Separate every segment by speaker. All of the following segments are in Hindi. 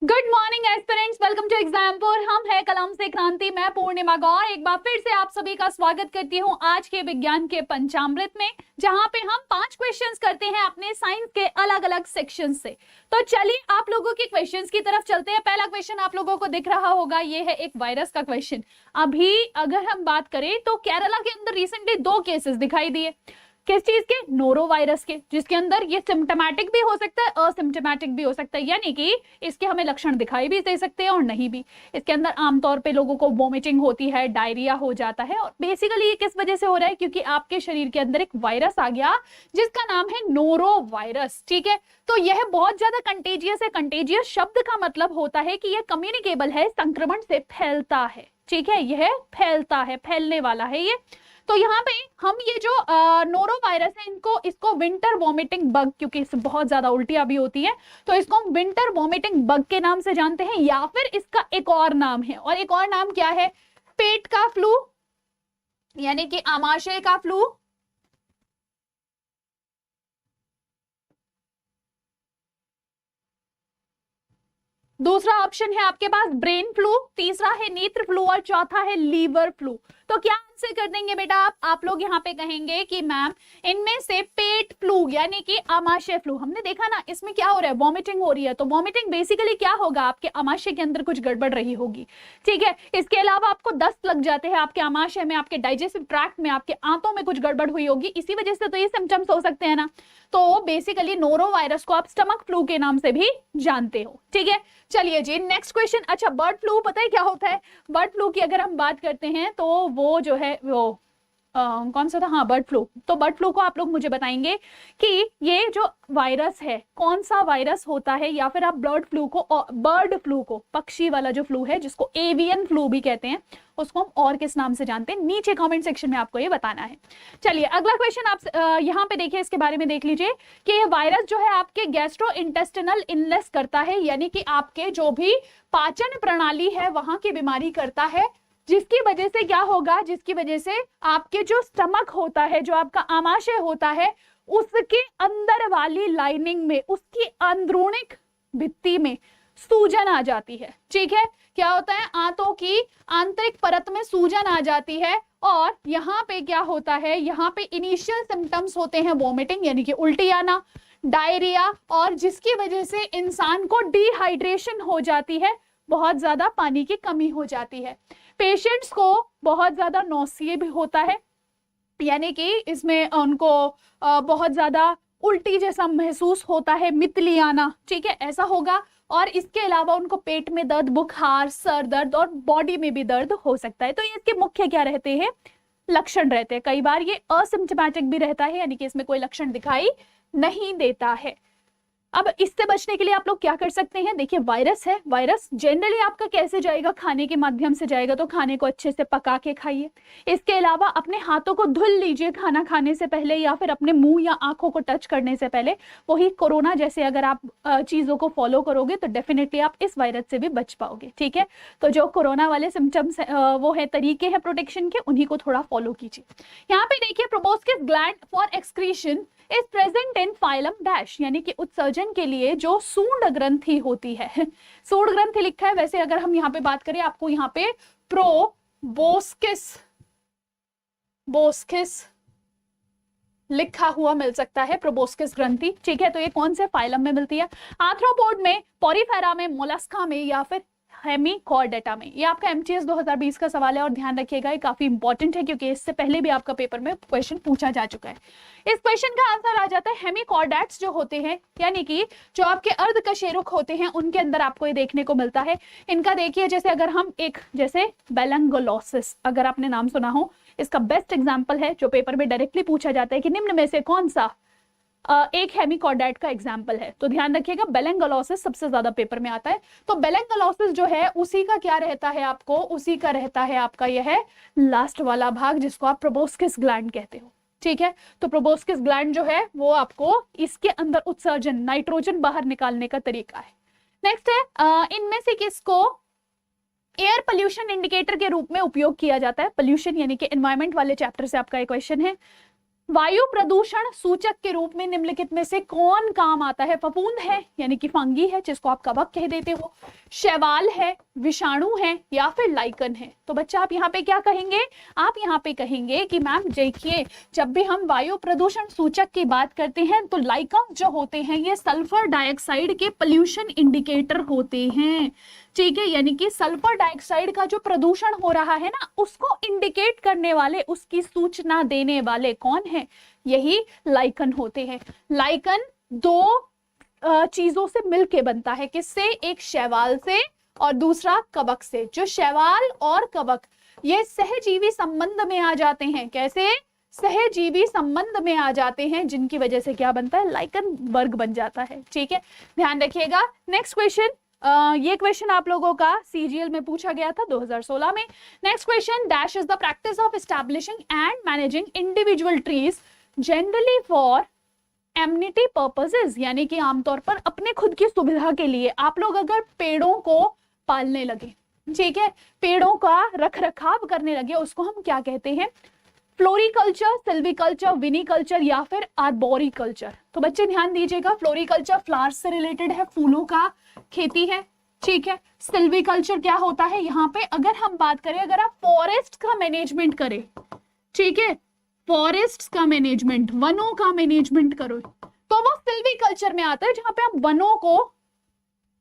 Speaker 1: Good morning aspirants, welcome to Exampur. हम है कलम से क्रांति। मैं पूर्णिमा गौर एक बार फिर से आप सभी का स्वागत करती हूँ आज के विज्ञान के पंचामृत में, जहां पे हम 5 क्वेश्चंस करते हैं अपने साइंस के अलग अलग सेक्शन से। तो चलिए आप लोगों के क्वेश्चंस की तरफ चलते हैं। पहला क्वेश्चन आप लोगों को दिख रहा होगा, ये है एक वायरस का क्वेश्चन। अभी अगर हम बात करें तो केरला के अंदर रिसेंटली 2 केसेस दिखाई दिए। किस चीज के? नोरो वायरस के, जिसके अंदर ये सिम्टोमेटिक भी हो सकता है, असिम्टोमेटिक भी हो सकता है, यानी कि इसके हमें लक्षण दिखाई भी दे सकते हैं और नहीं भी। इसके अंदर आमतौर पे लोगों को वोमिटिंग होती है, डायरिया हो जाता है। और बेसिकली ये किस वजह से हो रहा है? क्योंकि आपके शरीर के अंदर एक वायरस आ गया जिसका नाम है नोरो वायरस। ठीक है, तो यह बहुत ज्यादा कंटेजियस है। कंटेजियस शब्द का मतलब होता है कि यह कम्युनिकेबल है, संक्रमण से फैलता है। ठीक है, यह फैलता है, फैलने वाला है ये। तो यहाँ पे हम ये जो नोरो वायरस है, इसको विंटर वॉमिटिंग बग, क्योंकि इससे बहुत ज्यादा उल्टियां भी होती हैं, तो इसको हम विंटर वॉमिटिंग बग के नाम से जानते हैं। या फिर इसका एक और नाम है, और एक और नाम क्या है? पेट का फ्लू, यानी कि आमाशय का फ्लू। दूसरा ऑप्शन है आपके पास ब्रेन फ्लू, तीसरा है नेत्र फ्लू और चौथा है लीवर फ्लू। तो क्या आंसर कर देंगे बेटा आप लोग यहाँ पे कहेंगे कि मैम इनमें से पेट फ्लू यानी कि आमाशय फ्लू। हमने देखा ना इसमें क्या हो रहा है, वॉमिटिंग हो रही है। तो वॉमिटिंग बेसिकली क्या होगा, आपके आमाशय के अंदर कुछ गड़बड़ रही होगी। ठीक है, इसके अलावा आपको दस्त लग जाते हैं आपके आमाशय में, आपके डाइजेस्टिव ट्रैक्ट में, आपके आंतों में कुछ गड़बड़ हुई होगी, इसी वजह से तो ये सिम्टम्स हो सकते हैं ना। तो बेसिकली नोरो वायरस को आप स्टमक फ्लू के नाम से भी जानते हो। ठीक है, चलिए जी नेक्स्ट क्वेश्चन। अच्छा, बर्ड फ्लू पता है क्या होता है? बर्ड फ्लू की अगर हम बात करते हैं तो वो जो है वो कौन सा था? हाँ, बर्ड फ्लू। तो बर्ड फ्लू को आप लोग मुझे बताएंगे कि ये जो वायरस है कौन सा वायरस होता है, या फिर आप बर्ड फ्लू को पक्षी वाला जो फ्लू है जिसको एवियन फ्लू भी कहते हैं, उसको हम और किस नाम से जानते हैं? नीचे कमेंट सेक्शन में आपको ये बताना है। चलिए अगला क्वेश्चन आप यहाँ पे देखिए, इसके बारे में देख लीजिए कि ये वायरस जो है आपके गैस्ट्रो इंटेस्टिनल इलनेस करता है, यानी कि आपके जो भी पाचन प्रणाली है वहां की बीमारी करता है। जिसकी वजह से क्या होगा? जिसकी वजह से आपके जो स्टमक होता है, जो आपका आमाशय होता है, उसके अंदर वाली लाइनिंग में, उसकी अंदरूनिक भित्ति में सूजन आ जाती है। ठीक है, क्या होता है? आंतों की आंतरिक परत में सूजन आ जाती है। और यहाँ पे क्या होता है? यहाँ पे इनिशियल सिम्टम्स होते हैं वॉमिटिंग यानी कि उल्टी आना, डायरिया, और जिसकी वजह से इंसान को डिहाइड्रेशन हो जाती है, बहुत ज्यादा पानी की कमी हो जाती है। पेशेंट्स को बहुत ज्यादा नौसिया भी होता है, यानी कि इसमें उनको बहुत ज्यादा उल्टी जैसा महसूस होता है, मितली आना। ठीक है, ऐसा होगा। और इसके अलावा उनको पेट में दर्द, बुखार, सर दर्द और बॉडी में भी दर्द हो सकता है। तो इसके मुख्य क्या रहते हैं? लक्षण रहते हैं। कई बार ये असिम्प्टोमेटिक भी रहता है, यानी कि इसमें कोई लक्षण दिखाई नहीं देता है। अब इससे बचने के लिए आप लोग क्या कर सकते हैं? देखिए वायरस है, वायरस जनरली आपका कैसे जाएगा? खाने के माध्यम से जाएगा, तो खाने को अच्छे से पका के खाइए। इसके अलावा अपने हाथों को धुल लीजिए खाना खाने से पहले, या फिर अपने मुंह या आंखों को टच करने से पहले। वही कोरोना जैसे अगर आप चीजों को फॉलो करोगे तो डेफिनेटली आप इस वायरस से भी बच पाओगे। ठीक है, तो जो कोरोना वाले सिम्टम्स वो है, तरीके हैं प्रोटेक्शन के, उन्हीं को थोड़ा फॉलो कीजिए। यहाँ पे देखिए proboscis gland for excretion is present in phylum dash, यानी कि उत्सर्जन के लिए जो सूंड ग्रंथि होती है, सूंड ग्रंथि लिखा है। वैसे अगर हम यहाँ पे बात करें, आपको यहाँ पे प्रोबोस्किस लिखा हुआ मिल सकता है, प्रोबोस्किस ग्रंथि। ठीक है, तो ये कौन से फाइलम में मिलती है? आर्थ्रोपोड में, पॉरीफेरा में, मोलस्का में, या फिर हेमिकॉर्डेटा में। ये आपका एमटीएस 2020 का सवाल है और ध्यान रखिएगा ये काफी इंपॉर्टेंट है, क्योंकि इससे पहले भी आपका पेपर में क्वेश्चन पूछा जा चुका है। इस क्वेश्चन का आंसर आ जाता है हेमिकॉर्डेट्स जो होते हैं, यानी कि जो आपके अर्धकशेरुक होते हैं, उनके अंदर आपको ये देखने को मिलता है। इनका देखिए, जैसे अगर हम एक जैसे बेलंगोलोसिस, अगर आपने नाम सुना हो, इसका बेस्ट एग्जाम्पल है जो पेपर में डायरेक्टली पूछा जाता है कि निम्न में से कौन सा एक हेमिकॉर्डेट का एग्जाम्पल है। तो ध्यान रखिएगा बेलंगोलोसिस सबसे ज्यादा पेपर में आता है। तो बेलंगोलोसिस जो है उसी का क्या रहता है? आपको उसी का रहता है आपका यह लास्ट वाला भाग, जिसको आप प्रोबोस्किस ग्लैंड कहते हो। ठीक है, तो प्रोबोस्किस ग्लैंड जो है वो आपको इसके अंदर उत्सर्जन, नाइट्रोजन बाहर निकालने का तरीका है। नेक्स्ट है इनमें से किसको एयर पोल्यूशन इंडिकेटर के रूप में उपयोग किया जाता है? पोल्यूशन यानी कि एनवायरमेंट वाले चैप्टर से आपका एक क्वेश्चन है। वायु प्रदूषण सूचक के रूप में निम्नलिखित में से कौन काम आता है? फफूंद है यानी कि फंगी है जिसको आप कवक कह देते हो, शैवाल है, विषाणु है या फिर लाइकन है। तो बच्चा आप यहाँ पे क्या कहेंगे? आप यहाँ पे कहेंगे कि मैम देखिए, जब भी हम वायु प्रदूषण सूचक की बात करते हैं तो लाइकन जो होते हैं ये सल्फर डाइऑक्साइड के पोल्यूशन इंडिकेटर होते हैं, ठीक है। यानी कि सल्फर डाइऑक्साइड का जो प्रदूषण हो रहा है ना, उसको इंडिकेट करने वाले, उसकी सूचना देने वाले कौन है? यही लाइकन होते हैं। लाइकन दो चीजों से मिलके बनता है, किससे? एक शैवाल से और दूसरा कवक से। जो शैवाल और कवक ये सहजीवी संबंध में आ जाते हैं। कैसे? सहजीवी संबंध में आ जाते हैं, जिनकी वजह से क्या बनता है? लाइकन वर्ग बन जाता है, ठीक है। ध्यान रखिएगा। नेक्स्ट क्वेश्चन, ये क्वेश्चन आप लोगों का सीजीएल में पूछा गया था 2016 में। Next question, dash is the practice of establishing and managing individual trees generally for immunity purposes, यानी कि आमतौर पर अपने खुद की सुविधा के लिए आप लोग अगर पेड़ों को पालने लगे, ठीक है, पेड़ों का रख रखाव करने लगे, उसको हम क्या कहते हैं? फ्लोरिकल्चर, सिल्वीकल्चर, विनीकल्चर या फिर आर्बोरिकल्चर। तो बच्चे ध्यान दीजिएगा, फ्लोरिकल्चर फ्लावर्स से रिलेटेड है, फूलों का खेती है, ठीक है। सिल्वीकल्चर क्या होता है? यहाँ पे अगर हम बात करें, अगर आप फॉरेस्ट का मैनेजमेंट करें, ठीक है, फॉरेस्ट का मैनेजमेंट, वनों का मैनेजमेंट करो, तो वो सिल्वीकल्चर में आता है, जहां पे आप वनों को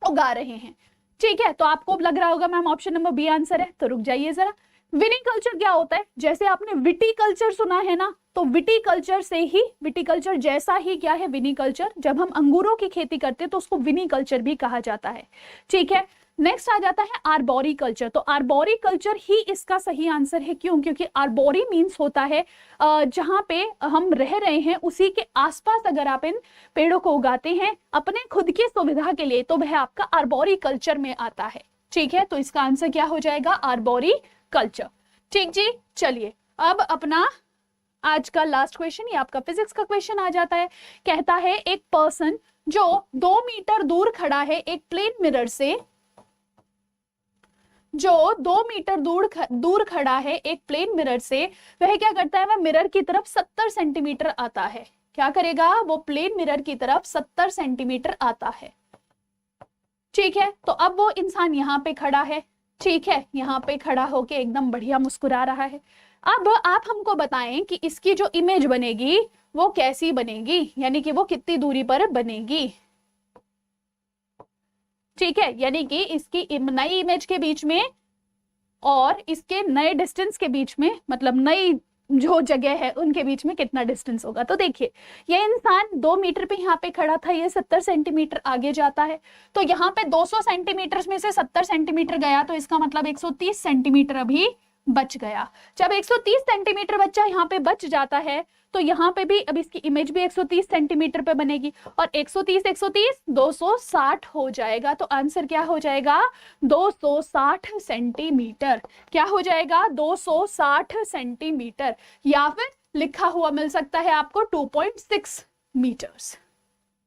Speaker 1: उगा रहे हैं, ठीक है। तो आपको लग रहा होगा ma'am option number B answer है, तो रुक जाइए जरा। विनीकल्चर क्या होता है? जैसे आपने विटीकल्चर सुना है ना, तो विटीकल्चर से ही, विटीकल्चर जैसा ही क्या है? विनीकल्चर। जब हम अंगूरों की खेती करते हैं तो उसको विनीकल्चर भी कहा जाता है, ठीक है। नेक्स्ट आ जाता है आर्बोरिकल्चर। तो आर्बोरिकल्चर ही इसका सही आंसर है। क्यों? क्योंकि आर्बोरी मीन्स होता है जहां पे हम रह रहे हैं उसी के आसपास अगर आप इन पेड़ों को उगाते हैं अपने खुद की सुविधा के लिए, तो वह आपका आर्बोरिकल्चर में आता है, ठीक है। तो इसका आंसर क्या हो जाएगा? आर्बोरिकल्चर, ठीक जी। चलिए अब अपना आज का लास्ट क्वेश्चन, ये आपका फिजिक्स का क्वेश्चन आ जाता है। कहता है एक पर्सन जो 2 मीटर दूर खड़ा है एक प्लेन मिरर से, जो 2 मीटर दूर खड़ा है एक प्लेन मिरर से, वह क्या करता है? वह मिरर की तरफ 70 सेंटीमीटर आता है। क्या करेगा? वो प्लेन मिरर की तरफ 70 सेंटीमीटर आता है, ठीक है। तो अब वो इंसान यहाँ पे खड़ा है, ठीक है, यहाँ पे खड़ा होके एकदम बढ़िया मुस्कुरा रहा है। अब आप हमको बताएं कि इसकी जो इमेज बनेगी वो कैसी बनेगी, यानी कि वो कितनी दूरी पर बनेगी, ठीक है। यानी कि इसकी नई इमेज के बीच में और इसके नए डिस्टेंस के बीच में, मतलब नई जो जगह है उनके बीच में कितना डिस्टेंस होगा। तो देखिए, ये इंसान 2 मीटर पे यहाँ पे खड़ा था, ये 70 सेंटीमीटर आगे जाता है, तो यहाँ पे 200 सेंटीमीटर में से 70 सेंटीमीटर गया, तो इसका मतलब 130 सेंटीमीटर अभी बच गया। जब 130 सेंटीमीटर बच्चा यहाँ पे बच जाता है, तो यहाँ पे भी अब इसकी इमेज भी 130 सेंटीमीटर पे बनेगी, और 130 260 हो जाएगा। तो आंसर क्या हो जाएगा? 260 सेंटीमीटर। क्या हो जाएगा? 260 सेंटीमीटर, या फिर लिखा हुआ मिल सकता है आपको 2.6 मीटर्स,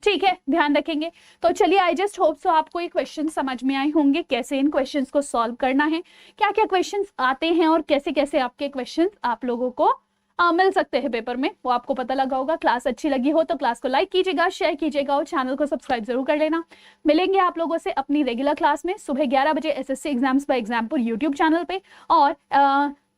Speaker 1: ठीक है। ध्यान रखेंगे। तो चलिए, आई जस्ट होप सो आपको ये क्वेश्चन समझ में आए होंगे, कैसे इन क्वेश्चंस को सॉल्व करना है, क्या क्या क्वेश्चंस आते हैं और कैसे कैसे आपके क्वेश्चंस आप लोगों को मिल सकते हैं पेपर में, वो आपको पता लगा होगा। क्लास अच्छी लगी हो तो क्लास को लाइक कीजिएगा, शेयर कीजिएगा और चैनल को सब्सक्राइब जरूर कर लेना। मिलेंगे आप लोगों से अपनी रेगुलर क्लास में सुबह 11 बजे SSC exams by Exampur YouTube channel पे, और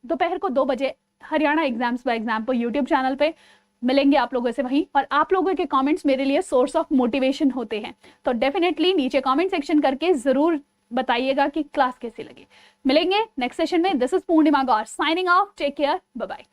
Speaker 1: दोपहर को 2 बजे Haryana exams by Exampur YouTube channel पे। मिलेंगे आप लोगों से वहीं, और आप लोगों के कमेंट्स मेरे लिए सोर्स ऑफ मोटिवेशन होते हैं, तो डेफिनेटली नीचे कमेंट सेक्शन करके जरूर बताइएगा कि क्लास कैसी लगी। मिलेंगे नेक्स्ट सेशन में। This is Purnima Gaur signing off, take care, bye bye.